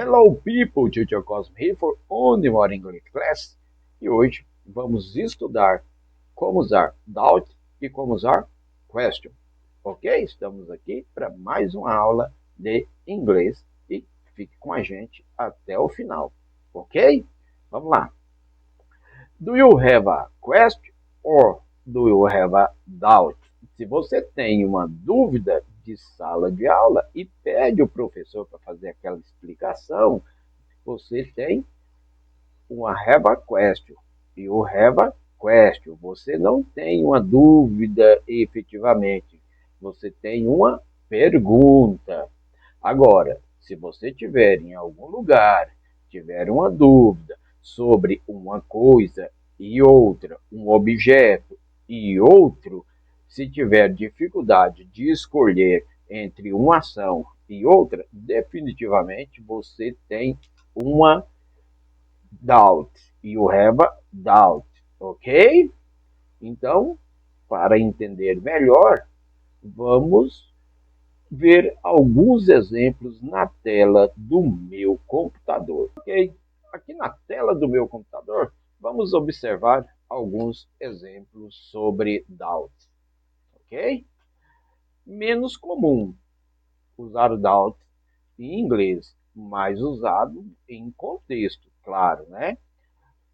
Hello people, Teacher Cosmo here for Only More English Class. E hoje vamos estudar como usar doubt e como usar question. Ok? Estamos aqui para mais uma aula de inglês e fique com a gente até o final. Ok? Vamos lá. Do you have a question or do you have a doubt? Se você tem uma dúvida de sala de aula e pede o professor para fazer aquela explicação, você tem uma have a question. You have a question. Você não tem uma dúvida efetivamente. Você tem uma pergunta. Agora, se você tiver em algum lugar, tiver uma dúvida sobre uma coisa e outra, um objeto e outro, se tiver dificuldade de escolher entre uma ação e outra, definitivamente você tem uma doubt. You have a doubt, ok? Então, para entender melhor, vamos ver alguns exemplos na tela do meu computador. Ok? Aqui na tela do meu computador, vamos observar alguns exemplos sobre doubt. Ok? Menos comum usar o doubt em inglês, mais usado em contexto, claro, né?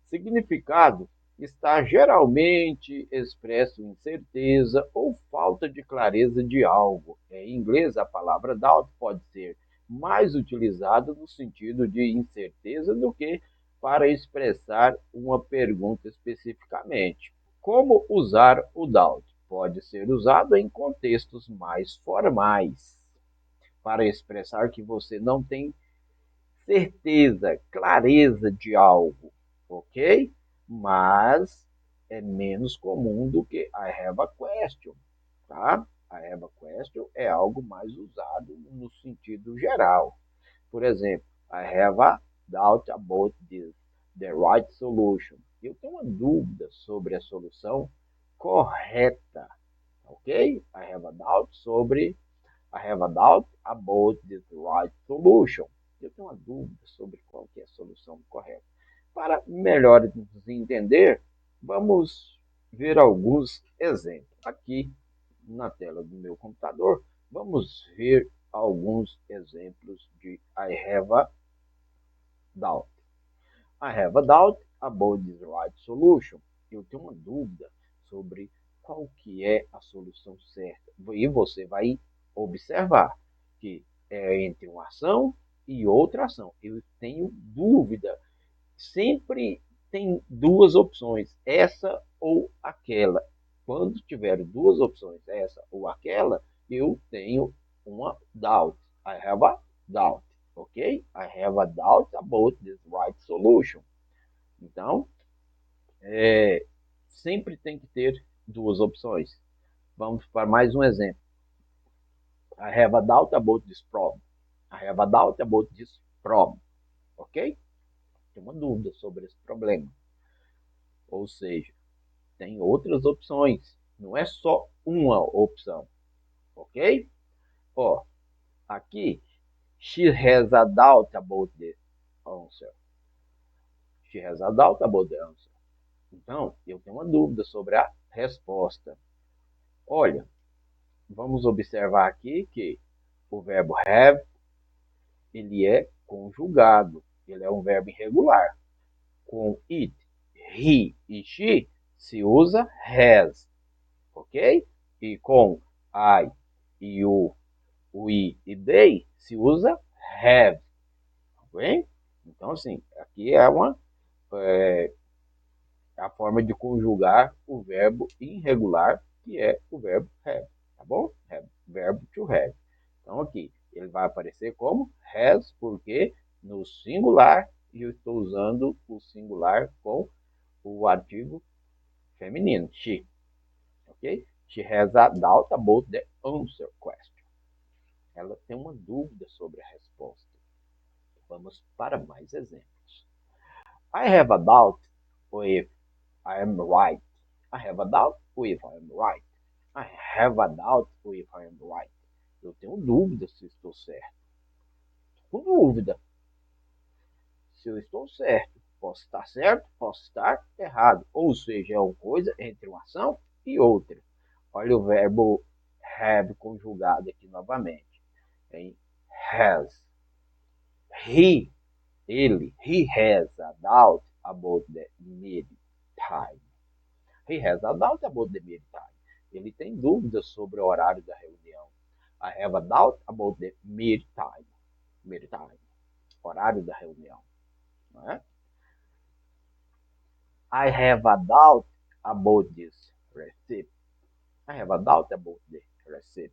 Significado está geralmente expresso em incerteza ou falta de clareza de algo. Em inglês, a palavra doubt pode ser mais utilizada no sentido de incerteza do que para expressar uma pergunta especificamente. Como usar o doubt? Pode ser usado em contextos mais formais, para expressar que você não tem certeza, clareza de algo, ok? Mas é menos comum do que I have a question, tá? I have a question é algo mais usado no sentido geral. Por exemplo, I have a doubt about this, the right solution. Eu tenho uma dúvida sobre a solução correta, ok? I have a doubt about the right solution. Eu tenho uma dúvida sobre qual que é a solução correta. Para melhor nos entender, vamos ver alguns exemplos. Aqui na tela do meu computador, vamos ver alguns exemplos de I have a doubt. I have a doubt about the right solution. Eu tenho uma dúvida sobre qual que é a solução certa. E você vai observar que é entre uma ação e outra ação. Eu tenho dúvida. Sempre tem duas opções, essa ou aquela. Quando tiver duas opções, essa ou aquela, eu tenho uma doubt. I have a doubt. Ok? I have a doubt about this right solution. Então, sempre tem que ter duas opções. Vamos para mais um exemplo. I have a doubt about this problem. I have a doubt about this problem. Ok? Tem uma dúvida sobre esse problema. Ou seja, tem outras opções. Não é só uma opção. Ok? Ó, aqui, she has a doubt about the answer. She has a doubt about the answer. Então, eu tenho uma dúvida sobre a resposta. Olha, vamos observar aqui que o verbo have, ele é conjugado. Ele é um verbo irregular. Com it, he e she, se usa has. Ok? E com I e o we e they, se usa have. Ok? Então, assim, aqui é a forma de conjugar o verbo irregular, que é o verbo have, tá bom? Have, verbo to have. Então, aqui, ele vai aparecer como has, porque no singular, e eu estou usando o singular com o artigo feminino, she. Ok? She has a doubt about the answer question. Ela tem uma dúvida sobre a resposta. Vamos para mais exemplos. I have a doubt if I am right. I have a doubt if I am right. I have a doubt if I am right. Eu tenho dúvida se estou certo. Com dúvida. se eu estou certo. Posso estar certo, posso estar errado. Ou seja, é uma coisa entre uma ação e outra. Olha o verbo have conjugado aqui novamente. Em has. He has a doubt about the meeting time. He has a doubt about the meeting time. Ele tem dúvidas sobre o horário da reunião. I have a doubt about the meeting time. Meeting time. Horário da reunião. Não é? I have a doubt about this receipt. I have a doubt about the receipt.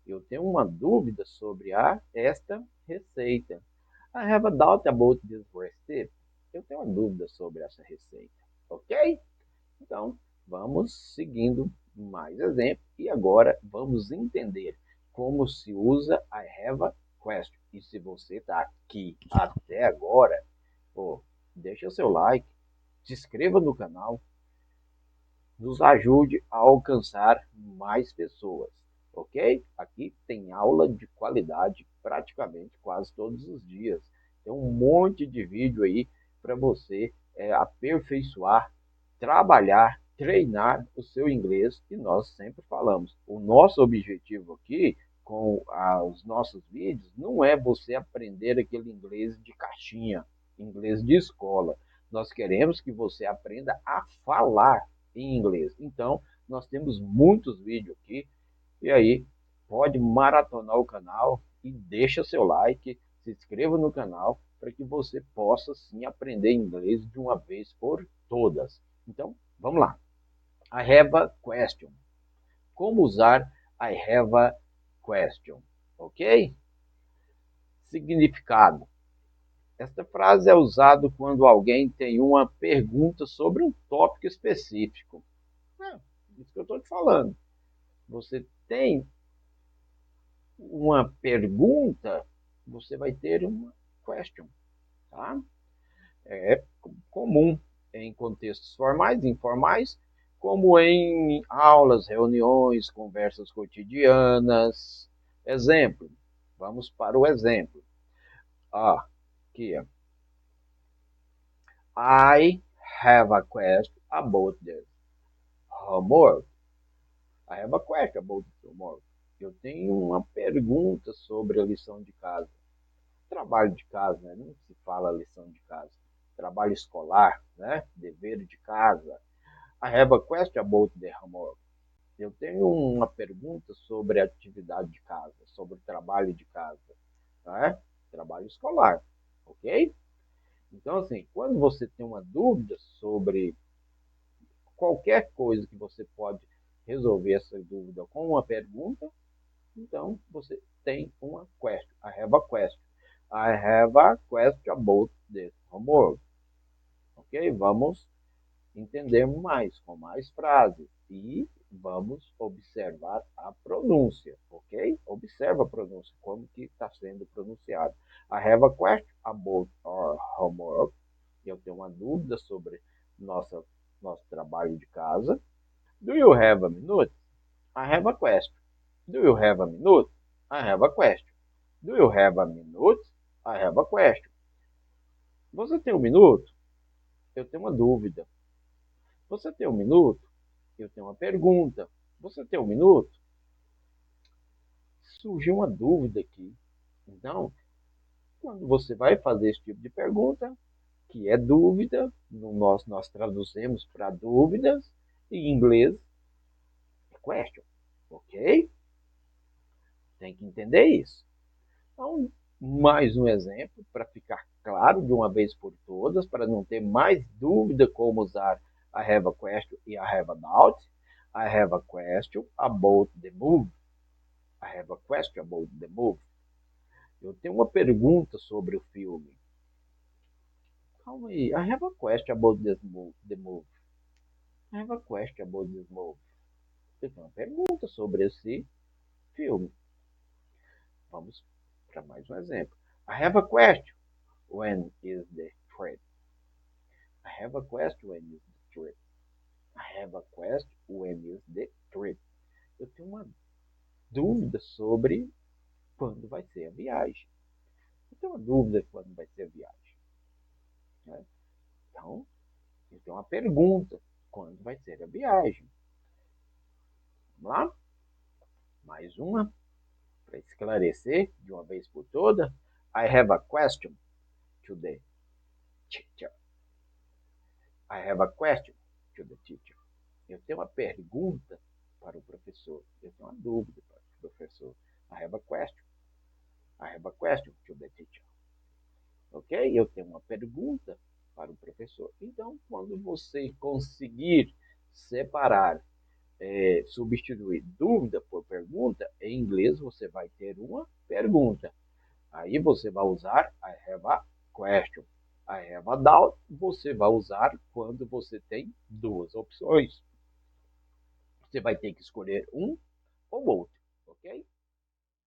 Eu tenho uma dúvida sobre esta receita. I have a doubt about this receipt. Eu tenho uma dúvida sobre essa receita. Ok? Então, vamos seguindo mais exemplos e agora vamos entender como se usa I have a question. E se você está aqui até agora, deixa o seu like, se inscreva no canal, nos ajude a alcançar mais pessoas, ok? Aqui tem aula de qualidade praticamente quase todos os dias. Tem um monte de vídeo aí para você aperfeiçoar, trabalhar, treinar o seu inglês e nós sempre falamos. O nosso objetivo aqui com os nossos vídeos não é você aprender aquele inglês de caixinha, inglês de escola. Nós queremos que você aprenda a falar em inglês. Então, nós temos muitos vídeos aqui. E aí, pode maratonar o canal e deixa seu like, se inscreva no canal para que você possa sim aprender inglês de uma vez por todas. Então, vamos lá. I have a question. Como usar I have a question? Ok? Significado. Esta frase é usada quando alguém tem uma pergunta sobre um tópico específico. É, isso que eu estou te falando. Você tem uma pergunta, você vai ter uma question, tá? É comum em contextos formais e informais, como em aulas, reuniões, conversas cotidianas. Exemplo, vamos para o exemplo. Aqui, ó. I have a question about the homework. I have a question about the homework. Eu tenho uma pergunta sobre a lição de casa. Trabalho de casa, né? Não se fala lição de casa. Trabalho escolar, né? Dever de casa. I have a question about the homework. Eu tenho uma pergunta sobre a atividade de casa, sobre o trabalho de casa, né? Trabalho escolar, ok? Então, assim, quando você tem uma dúvida sobre qualquer coisa que você pode resolver essa dúvida com uma pergunta, então você tem uma question. I have a question. I have a question about this homework. Ok? Vamos entender mais, com mais frases. E vamos observar a pronúncia. Ok? Observa a pronúncia, como que está sendo pronunciado. I have a question about our homework. Eu tenho uma dúvida sobre nosso trabalho de casa. Do you have a minute? I have a question. Do you have a minute? I have a question. Do you have a minute? I have a question. Você tem um minuto? Eu tenho uma dúvida. Você tem um minuto? Eu tenho uma pergunta. Você tem um minuto? Surgiu uma dúvida aqui. Então, quando você vai fazer esse tipo de pergunta, que é dúvida, nós traduzimos para dúvidas, em inglês é question. Ok? Tem que entender isso. Então, mais um exemplo para ficar claro de uma vez por todas, para não ter mais dúvida como usar I have a question e I have a doubt. I have a question about the move. I have a question about the move. Eu tenho uma pergunta sobre o filme. Calma aí. I have a question about this move, the move. I have a question about this move. Eu tenho uma pergunta sobre esse filme. Vamos para mais um exemplo. I have a question. When is the trip? I have a question. When is the trip? I have a question. When is the trip? Eu tenho uma dúvida sobre quando vai ser a viagem. Eu tenho uma dúvida quando vai ser a viagem. né? Então, eu tenho uma pergunta. Quando vai ser a viagem? Vamos lá? Mais uma, para esclarecer de uma vez por toda. I have a question to the teacher. I have a question to the teacher. Eu tenho uma pergunta para o professor. Eu tenho uma dúvida para o professor. I have a question. I have a question to the teacher. Ok? Eu tenho uma pergunta para o professor. Então, quando você conseguir separar, substituir dúvida por pergunta, em inglês você vai ter uma pergunta. Aí você vai usar I have a question. I have a doubt, você vai usar quando você tem duas opções. Você vai ter que escolher um ou outro, ok?